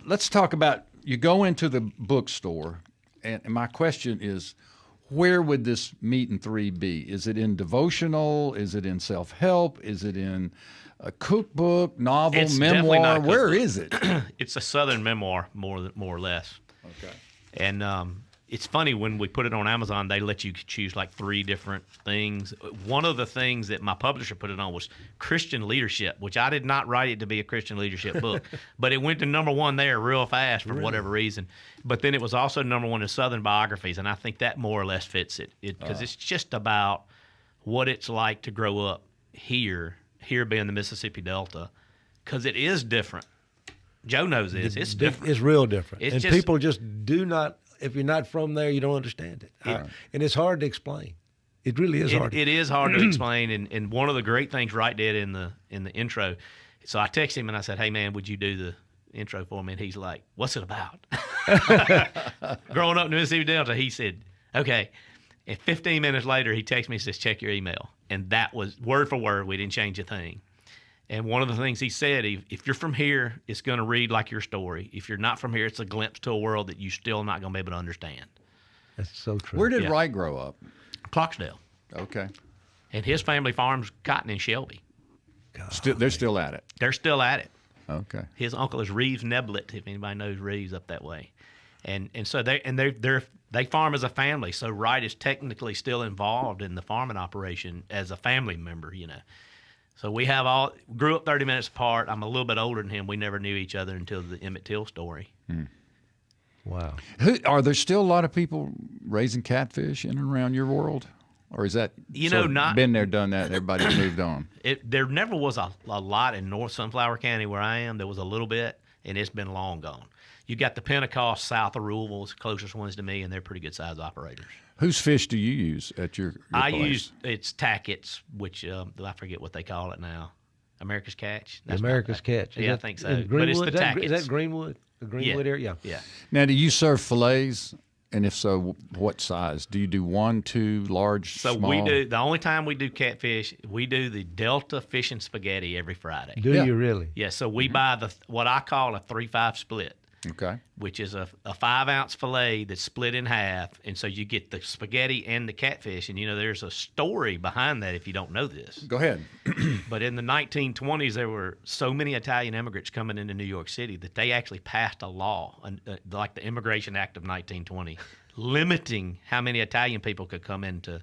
let's talk about, you go into the bookstore, and my question is, where would this meet and three be? Is it in devotional? Is it in self-help? Is it in a cookbook, novel, It's definitely not memoir? a Where cookbook. is it? It's a Southern memoir, more or less. Okay. And it's funny, when we put it on Amazon, they let you choose like 3 different things. One of the things that my publisher put it on was Christian leadership, which I did not write it to be a Christian leadership book, but it went to #1 there real fast for whatever reason. But then it was also #1 in Southern biographies, and I think that more or less fits it because it's just about what it's like to grow up here being the Mississippi Delta, because it is different. Joe knows this. It's different. It's real different. It's and just- people just do not, if you're not from there, you don't understand it. And it's hard to explain. It really is hard. It is hard to explain, and one of the great things Wright did in the intro. So I texted him and I said, "Hey man, would you do the intro for me?" And he's like, "What's it about?" Growing up in the Mississippi Delta, he said, "Okay." And 15 minutes later, he texts me and says, "Check your email." And that was word for word. We didn't change a thing. And one of the things he said, if you're from here, it's going to read like your story. If you're not from here, it's a glimpse to a world that you're still not going to be able to understand. That's so true. Where did Yeah. Wright grow up? Clarksdale. Okay. And his family farms cotton in Shelby. They're still at it. They're still at it. Okay. His uncle is Reeves Neblet, if anybody knows Reeves up that way. And so they farm as a family. So Wright is technically still involved in the farming operation as a family member, So we grew up 30 minutes apart. I'm a little bit older than him. We never knew each other until the Emmett Till story. Wow. Are there still a lot of people raising catfish in and around your world? Or is that been there, done that, everybody's moved on? There never was a lot in North Sunflower County where I am. There was a little bit, and it's been long gone. You got the Pentecost south of Louisville, the closest ones to me, and they're pretty good sized operators. Whose fish do you use at your place? It's Tackett's, which I forget what they call it now. America's Catch. America's Catch. Yeah, I think so. Greenwood? But it's the Tackett's. Is that Greenwood? The Greenwood area? Yeah. Now, do you serve fillets? And if so, what size? Do you do 1, 2, large, So small? we do. The only time we do catfish, we do the Delta Fish and Spaghetti every Friday. Do you really? Yeah. So we buy what I call a 3-5 split. Okay. Which is a 5-ounce filet that's split in half. And so you get the spaghetti and the catfish. And, there's a story behind that if you don't know this. Go ahead. But in the 1920s, there were so many Italian immigrants coming into New York City that they actually passed a law, like the Immigration Act of 1920, limiting how many Italian people could come into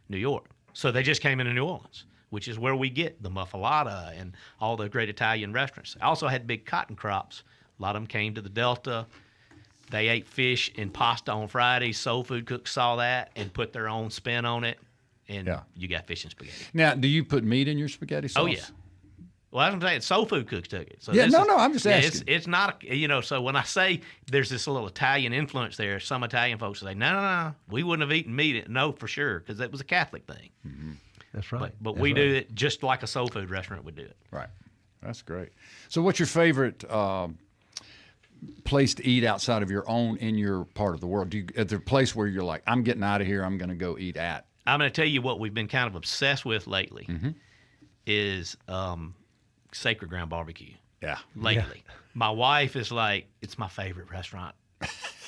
New York. So they just came into New Orleans, which is where we get the muffalata and all the great Italian restaurants. I also had big cotton crops. A lot of them came to the Delta. They ate fish and pasta on Fridays. Soul food cooks saw that and put their own spin on it, and you got fish and spaghetti. Now, do you put meat in your spaghetti sauce? Oh, yeah. Well, I'm saying soul food cooks took it. So I'm just asking. It's not, so when I say there's this little Italian influence there, some Italian folks say, no, we wouldn't have eaten meat. No, for sure, because it was a Catholic thing. Mm-hmm. That's right. But we do it just like a soul food restaurant would do it. Right. That's great. So what's your favorite place to eat outside of in your part of the world? Is there a place where you're like, I'm getting out of here, I'm going to go eat at? I'm going to tell you what we've been kind of obsessed with lately is Sacred Ground Barbecue. Yeah. Lately. Yeah. My wife is like, it's my favorite restaurant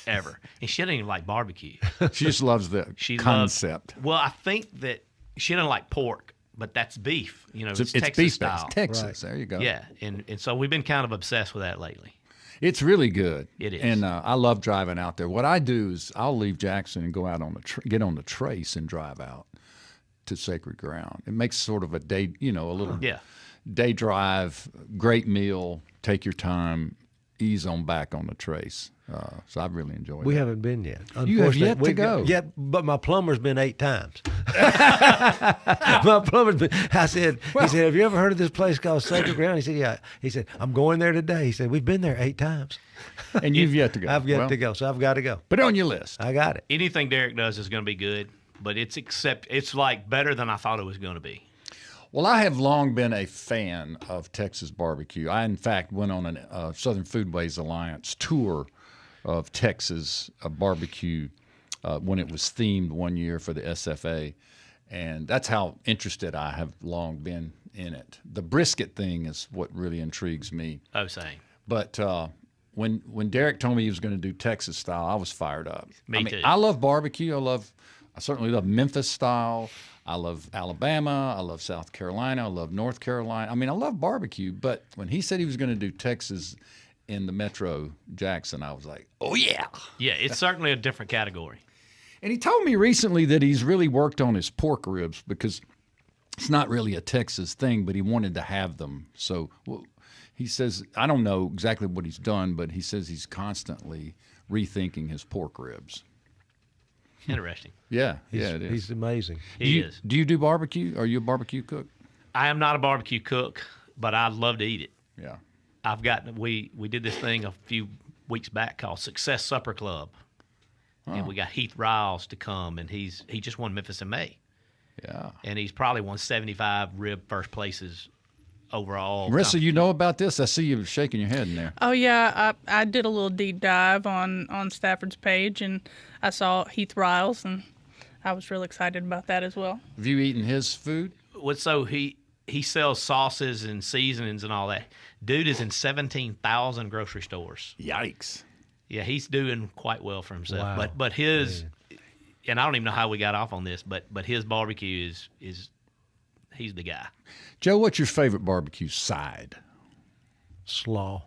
ever. And she doesn't even like barbecue. She just loves the concept. Well, I think that she doesn't like pork, but that's beef. It's Texas beef style. It's Texas. Right. There you go. Yeah. And so we've been kind of obsessed with that lately. It's really good. It is. And I love driving out there. What I do is I'll leave Jackson and go out on get on the Trace and drive out to Sacred Ground. It makes sort of a day, a little day drive, great meal, take your time, ease on back on the Trace. So I've really enjoyed it. We haven't been yet. You have yet to go. But my plumber's been 8 times. My plumber's been, he said, have you ever heard of this place called Sacred Ground? He said, yeah. He said, I'm going there today. He said, we've been there 8 times. And you've yet to go. I've yet to go, so I've got to go. Put it on your list. I got it. Anything Derek does is going to be good, but it's like better than I thought it was going to be. Well, I have long been a fan of Texas barbecue. I, in fact, went on a Southern Foodways Alliance tour of Texas barbecue when it was themed one year for the SFA, and that's how interested I have long been in it. The brisket thing is what really intrigues me. Oh, same. But when Derek told me he was going to do Texas style, I was fired up. Me too. I love barbecue. I certainly love Memphis style. I love Alabama. I love South Carolina. I love North Carolina. I love barbecue. But when he said he was going to do Texas in the Metro Jackson, I was like, oh, yeah. Yeah, it's certainly a different category. And he told me recently that he's really worked on his pork ribs because it's not really a Texas thing, but he wanted to have them. So he says, I don't know exactly what he's done, but he says he's constantly rethinking his pork ribs. Interesting. Yeah, it is. He's amazing. He is. Do you do barbecue? Are you a barbecue cook? I am not a barbecue cook, but I love to eat it. Yeah. We did this thing a few weeks back called Success Supper Club. And we got Heath Riles to come, and he just won Memphis in May. Yeah. And he's probably won 75 rib first places overall. Marissa, you know about this? I see you shaking your head in there. Oh, yeah. I did a little deep dive on Stafford's page, and I saw Heath Riles, and I was real excited about that as well. Have you eaten his food? So he sells sauces and seasonings and all that. Dude is in 17,000 grocery stores. Yikes. Yeah, he's doing quite well for himself. Wow. But his, and I don't even know how we got off on this, but his barbecue is he's the guy. Joe, what's your favorite barbecue side? Slaw.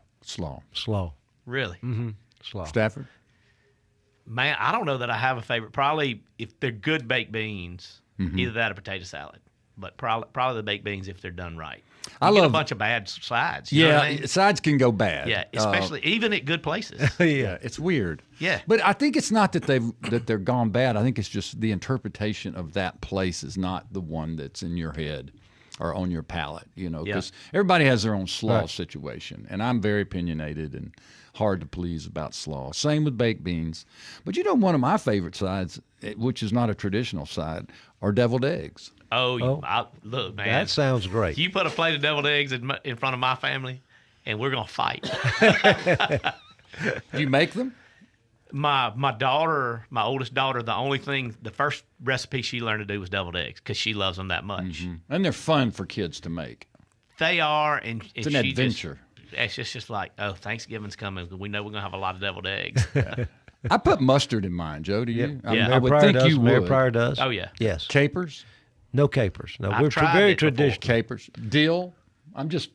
Really? Mm-hmm. Slaw. Stafford? Man, I don't know that I have a favorite. Probably if they're good baked beans, either that or potato salad. But probably the baked beans if they're done right. I love a bunch of bad sides. You know what I mean? Sides can go bad. Yeah, especially even at good places. Yeah, it's weird. Yeah, but I think it's not that they're gone bad. I think it's just the interpretation of that place is not the one that's in your head or on your palate. Because everybody has their own slaw situation, and I'm very opinionated and hard to please about slaw. Same with baked beans. But one of my favorite sides, which is not a traditional side, are deviled eggs. Look, man. That sounds great. You put a plate of deviled eggs in front of my family, and we're going to fight. Do you make them? My daughter, my oldest daughter, the first recipe she learned to do was deviled eggs because she loves them that much. Mm-hmm. And they're fun for kids to make. They are. And it's an adventure. It's just like, oh, Thanksgiving's coming. We know we're going to have a lot of deviled eggs. I put mustard in mine, Joe. Do you? Yeah. I would think you would. Mayor Pryor does. Oh, yeah. Yes. Capers? No capers. No, I've we're tried very it before. traditional. Capers. Dill? I'm just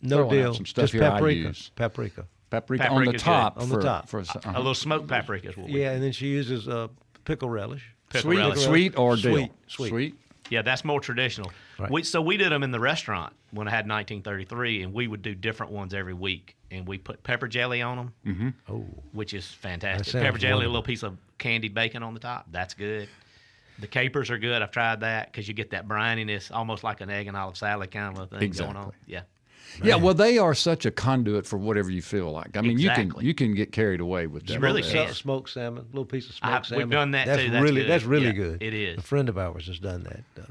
No throwing out deal. some stuff Just here I paprika. use. Paprika. Paprika on the Paprika's top. good. On the top. A little smoked paprika is what we Yeah, and then she uses pickle relish. Pickle relish. Sweet or dill? Sweet. Yeah, that's more traditional. Right. We did them in the restaurant when I had 1933, and we would do different ones every week. And we put pepper jelly on them, which is fantastic. sounds Pepper jelly, wonderful. a little piece of candied bacon on the top. That's good. The capers are good. I've tried that because you get that brininess, almost like an egg and olive salad kind of a thing going on. Yeah. Yeah, well, they are such a conduit for whatever you feel like. I mean, Exactly. you can get carried away with that. You really can. Smoked salmon, little piece of smoked salmon. We've done that that's too. That's really, good. That's really Yeah, good. it is. A friend of ours has done that.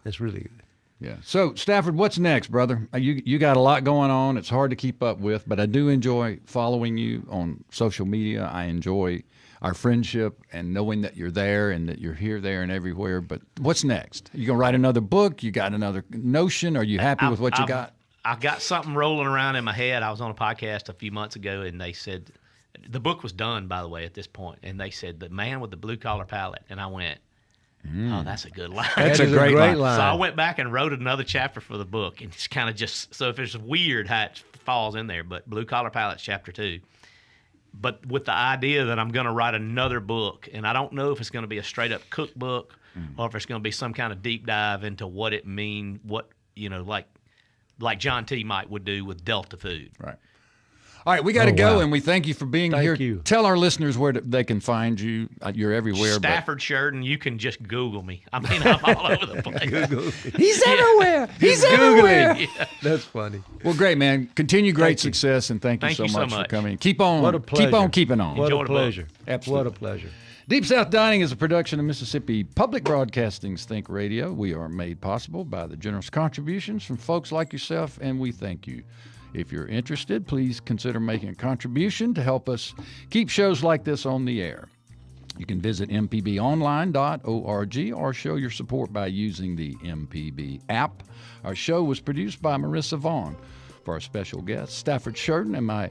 That's really good. Yeah. So, Stafford, what's next, brother? You got a lot going on. It's hard to keep up with, but I do enjoy following you on social media. I enjoy our friendship and knowing that you're there and that you're here, there, and everywhere. But what's next? You gonna write another book? You got another notion? Are you happy with what you got? I've got something rolling around in my head. I was on a podcast a few months ago, and they said the book was done, by the way, at this point, and they said the man with the blue collar palette, and I went, oh, that's a good line. That's a great line. So I went back and wrote another chapter for the book, and it's kind of just so if it's weird how it falls in there, but blue collar palettes chapter 2. But with the idea that I'm going to write another book, and I don't know if it's going to be a straight up cookbook or if it's going to be some kind of deep dive into what it means, what like John T. would do with Delta food. Right. All right, we got to go, wow. and we thank you for being here. Thank you. Tell our listeners where they can find you. You're everywhere. Stafford Shurden, you can just Google me. I mean, I'm all over the place. He's everywhere. He's everywhere. Yeah. That's funny. Well, great, man. Continue great success, and thank you so much for coming. Keep on. What a pleasure. Keep on keeping on. What Enjoy a the book. pleasure. Absolutely. What a pleasure. Deep South Dining is a production of Mississippi Public Broadcasting's Think Radio. We are made possible by the generous contributions from folks like yourself, and we thank you. If you're interested, please consider making a contribution to help us keep shows like this on the air. You can visit mpbonline.org or show your support by using the MPB app. Our show was produced by Marissa Vaughn. For our special guest, Stafford Shurden, and my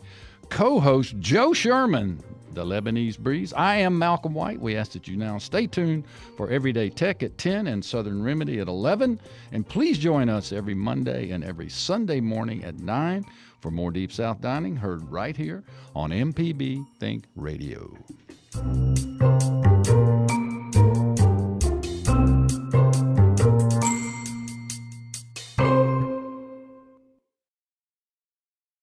co-host, Joe Sherman, the Lebanese Breeze. I am Malcolm White. We ask that you now stay tuned for Everyday Tech at 10 and Southern Remedy at 11. And please join us every Monday and every Sunday morning at 9 for more Deep South Dining heard right here on MPB Think Radio.